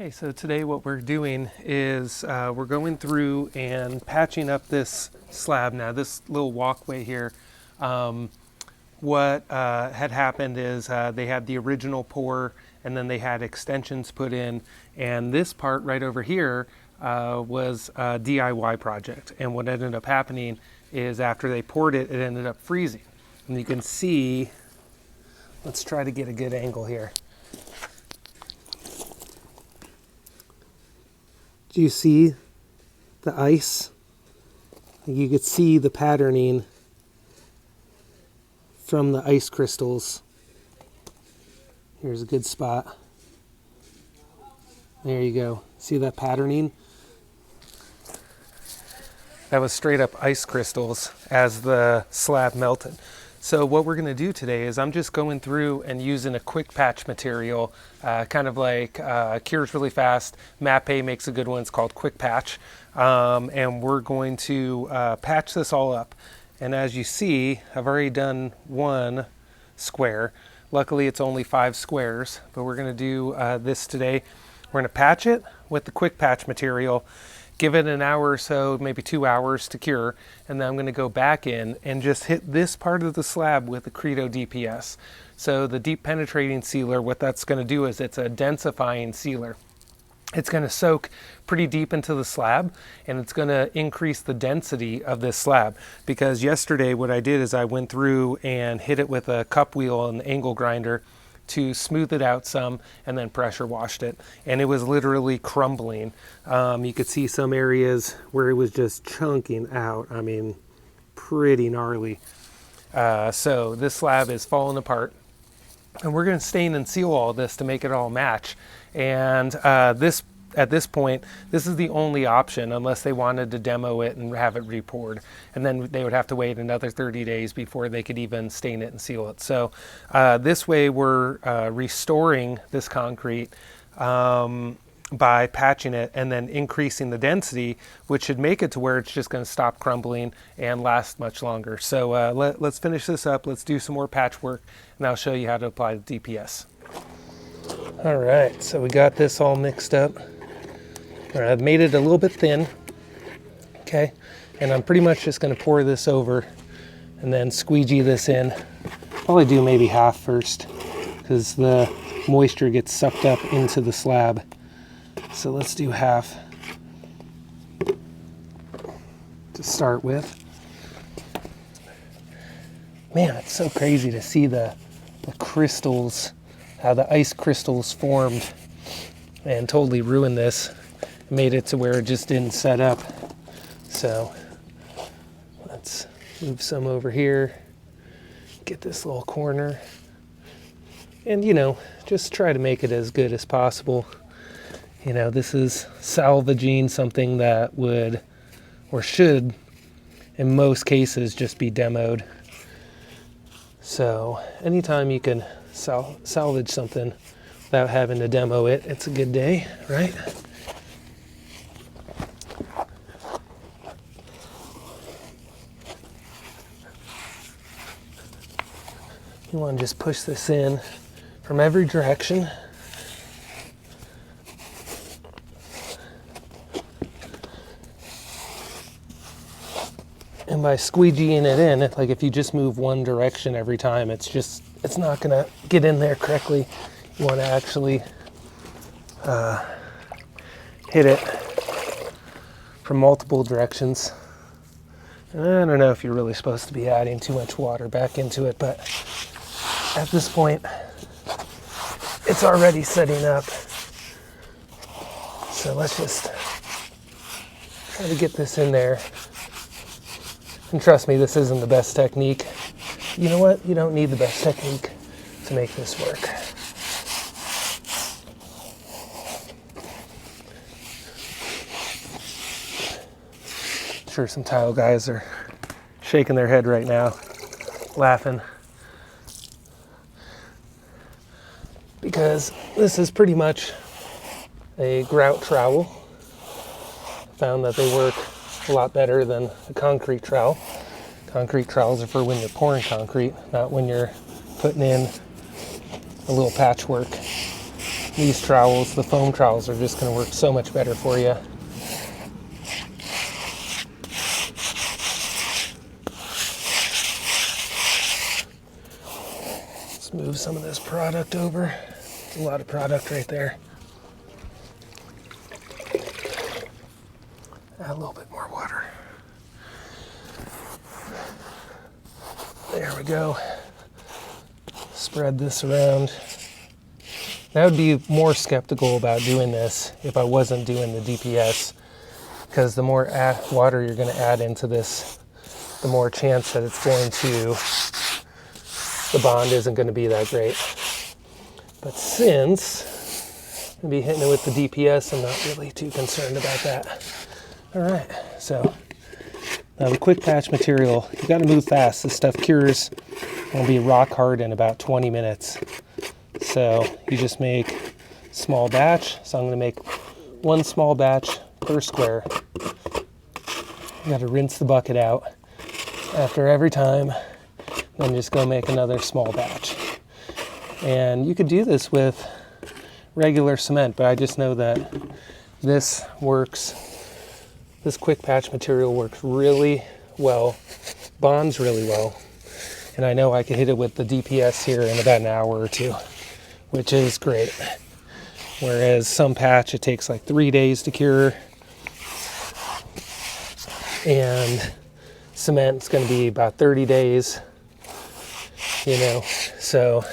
Okay, so today what we're doing is we're going through and patching up this slab. Now this little walkway here, what had happened is they had the original pour and then they had extensions put in, and this part right over here was a DIY project. And what ended up happening is after they poured it, it ended up freezing. And you can see, let's try to get a good angle here. Do you see the ice? You could see the patterning from the ice crystals. Here's a good spot. There you go. See that patterning? That was straight up ice crystals as the slab melted. So what we're going to do today is I'm just going through and using a quick patch material, kind of like cures really fast. Mapei makes a good one. It's called Quick Patch. And we're going to patch this all up. And as you see, I've already done one square. Luckily, it's only 5 squares, but we're going to do this today. We're going to patch it with the quick patch material, give it an hour or so, maybe 2 hours to cure, and then I'm going to go back in and just hit this part of the slab with the Credo DPS. So the deep penetrating sealer, what that's going to do is it's a densifying sealer. It's going to soak pretty deep into the slab, and it's going to increase the density of this slab. Because yesterday what I did is I went through and hit it with a cup wheel and angle grinder to smooth it out some, and then pressure washed it, and it was literally crumbling. You could see some areas where it was just chunking out. I mean, pretty gnarly. So this slab is falling apart, and we're going to stain and seal all this to make it all match. And at this point, this is the only option unless they wanted to demo it and have it repoured. And then they would have to wait another 30 days before they could even stain it and seal it. So this way we're restoring this concrete by patching it and then increasing the density, which should make it to where it's just going to stop crumbling and last much longer. So let's finish this up. Let's do some more patchwork, and I'll show you how to apply the DPS. All right, so we got this all mixed up. I've made it a little bit thin, okay? And I'm pretty much just gonna pour this over and then squeegee this in. Probably do maybe half first because the moisture gets sucked up into the slab. So let's do half to start with. Man, it's so crazy to see the crystals, how the ice crystals formed and totally ruined this. Made it to where it just didn't set up. So let's move some over here, get this little corner, and just try to make it as good as possible. This is salvaging something that would or should in most cases just be demoed. So anytime you can salvage something without having to demo it, it's a good day, right? You want to just push this in from every direction. And by squeegeeing it in, like if you just move one direction every time, it's not going to get in there correctly. You want to actually hit it from multiple directions. And I don't know if you're really supposed to be adding too much water back into it, but at this point, it's already setting up. So let's just try to get this in there. And trust me, this isn't the best technique. You know what? You don't need the best technique to make this work. I'm sure some tile guys are shaking their head right now, laughing. Because this is pretty much a grout trowel. Found that they work a lot better than a concrete trowel. Concrete trowels are for when you're pouring concrete, not when you're putting in a little patchwork. these trowels, the foam trowels, are just going to work so much better for you. Let's move some of this product over. It's a lot of product right there. Add a little bit more water. There we go. Spread this around. I would be more skeptical about doing this if I wasn't doing the DPS, because the more water you're going to add into this, the more chance that it's going to, the bond isn't going to be that great. But since I'm going to be hitting it with the DPS, I'm not really too concerned about that. All right, so now the quick patch material, you got to move fast. This stuff cures. It'll be rock hard in about 20 minutes. So you just make small batch. So I'm going to make one small batch per square. You got to rinse the bucket out after every time. Then just go make another small batch. And you could do this with regular cement, but I just know that this works. This quick patch material works really well, bonds really well. And I know I can hit it with the DPS here in about an hour or two, which is great. Whereas some patch, it takes like 3 days to cure. And cement's going to be about 30 days, you know, so.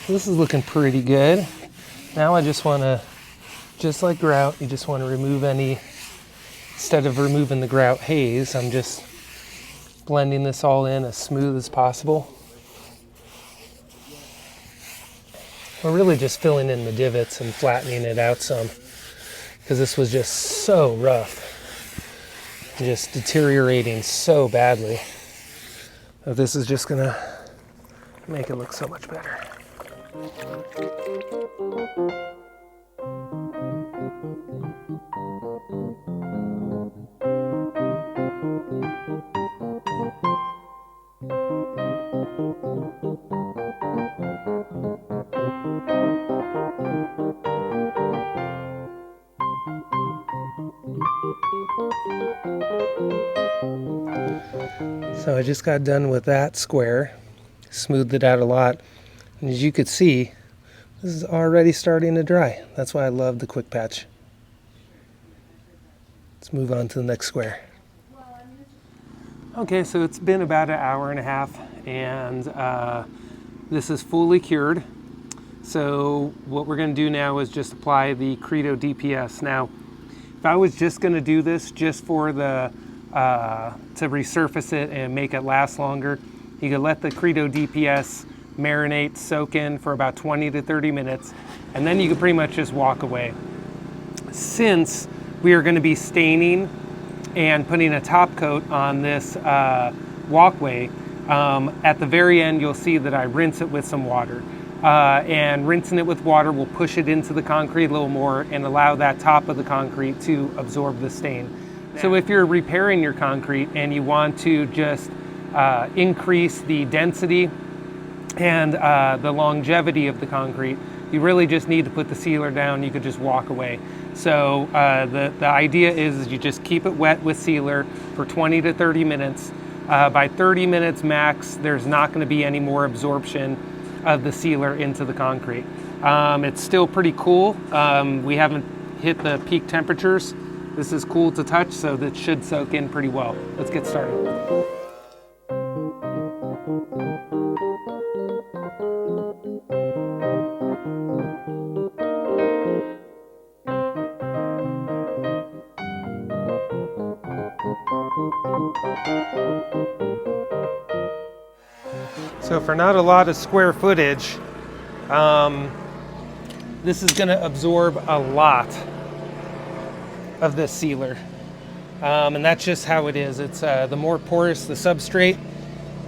This is looking pretty good. Now I just want to, just like grout, you just want to remove any, instead of removing the grout haze, I'm just blending this all in as smooth as possible. We're really just filling in the divots and flattening it out some, because this was just so rough, just deteriorating so badly. But this is just gonna make it look so much better. So I just got done with that square, smoothed it out a lot, and as you could see, this is already starting to dry. That's why I love the quick patch. Let's move on to the next square. Okay, so it's been about an hour and a half, and this is fully cured. So what we're going to do now is just apply the Credo DPS. Now, if I was just going to do this just for the to resurface it and make it last longer, you could let the Credo DPS marinate, soak in for about 20 to 30 minutes, and then you could pretty much just walk away. Since we are going to be staining and putting a top coat on this walkway, at the very end you'll see that I rinse it with some water. And rinsing it with water will push it into the concrete a little more and allow that top of the concrete to absorb the stain. So if you're repairing your concrete and you want to just increase the density and the longevity of the concrete, you really just need to put the sealer down. You could just walk away. So the idea is you just keep it wet with sealer for 20 to 30 minutes. By 30 minutes max, there's not going to be any more absorption of the sealer into the concrete. It's still pretty cool. We haven't hit the peak temperatures. This is cool to touch, so that should soak in pretty well. Let's get started. So for not a lot of square footage, this is going to absorb a lot of this sealer. And that's just how it is. It's the more porous the substrate,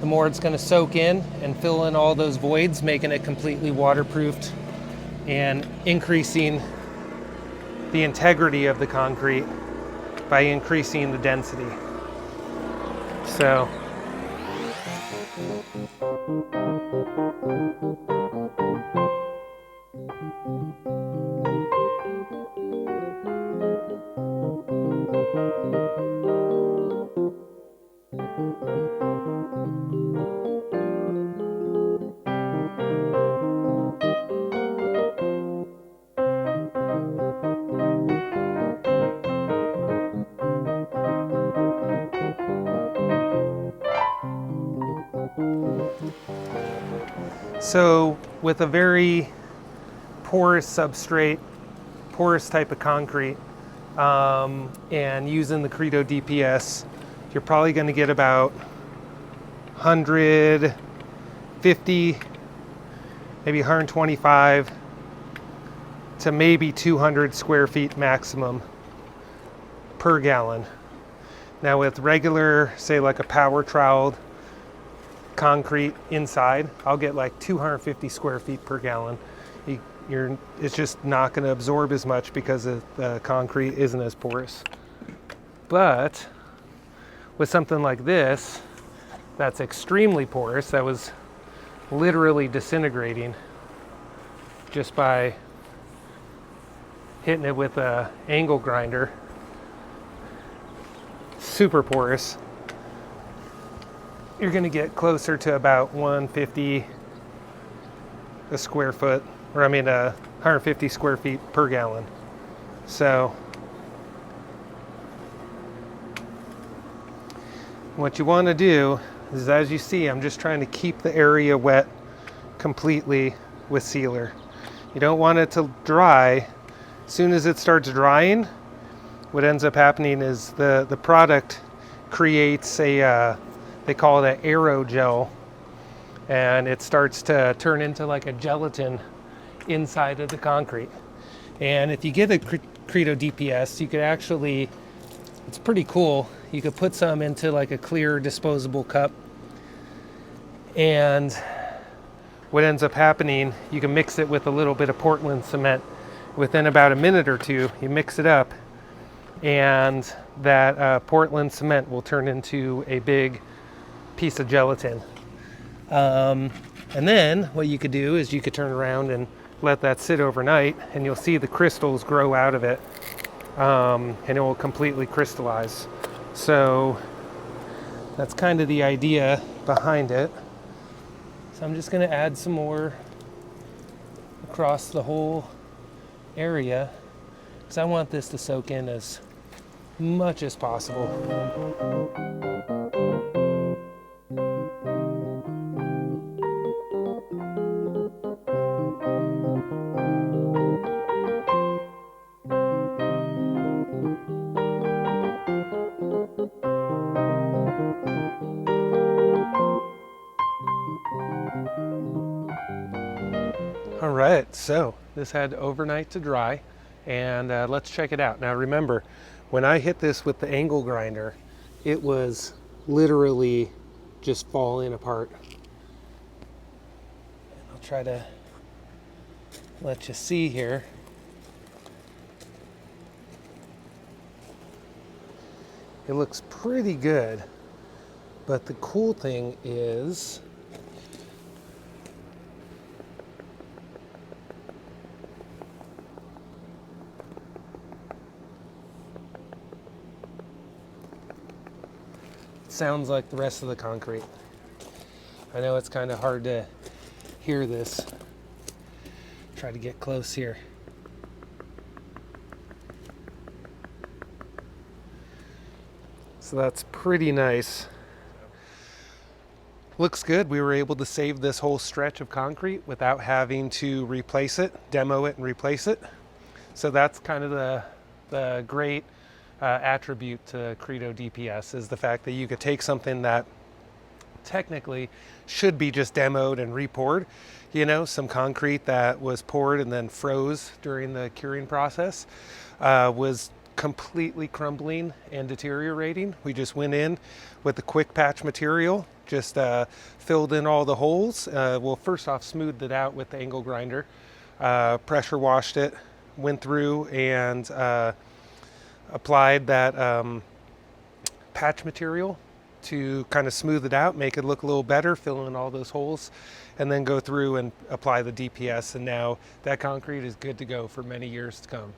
the more it's going to soak in and fill in all those voids, making it completely waterproofed and increasing the integrity of the concrete by increasing the density. So So with a very porous substrate, porous type of concrete, and using the Credo DPS, you're probably going to get about 150, maybe 125 to maybe 200 square feet maximum per gallon. Now with regular, say like a power troweled concrete inside, I'll get like 250 square feet per gallon. It's just not going to absorb as much because the concrete isn't as porous. But with something like this, that's extremely porous, that was literally disintegrating just by hitting it with an angle grinder, super porous, you're going to get closer to about 150 a square foot, or 150 square feet per gallon. So what you want to do is, as you see, I'm just trying to keep the area wet completely with sealer. You don't want it to dry. As soon as it starts drying, what ends up happening is the product creates a they call it an aerogel, and it starts to turn into like a gelatin inside of the concrete. And if you get a Credo DPS, you could actually, it's pretty cool, you could put some into like a clear disposable cup, and what ends up happening, you can mix it with a little bit of Portland cement. Within about a minute or two, you mix it up, and that Portland cement will turn into a big piece of gelatin. And then what you could do is you could turn around and let that sit overnight, and you'll see the crystals grow out of it, and it will completely crystallize. So that's kind of the idea behind it. So I'm just going to add some more across the whole area because I want this to soak in as much as possible. All right, so this had overnight to dry, and let's check it out. Now remember, when I hit this with the angle grinder, it was literally just falling apart. And I'll try to let you see here. It looks pretty good, but the cool thing is sounds like the rest of the concrete. I know it's kind of hard to hear this. Try to get close here. So that's pretty nice. Looks good. We were able to save this whole stretch of concrete without having to replace it, demo it and replace it. So that's kind of the great attribute to Credo DPS, is the fact that you could take something that technically should be just demoed and re-poured. Some concrete that was poured and then froze during the curing process was completely crumbling and deteriorating. We just went in with the quick patch material, just filled in all the holes. Well, first off, smoothed it out with the angle grinder, pressure washed it, went through and applied that patch material to kind of smooth it out, make it look a little better, fill in all those holes, and then go through and apply the DPS. And now that concrete is good to go for many years to come.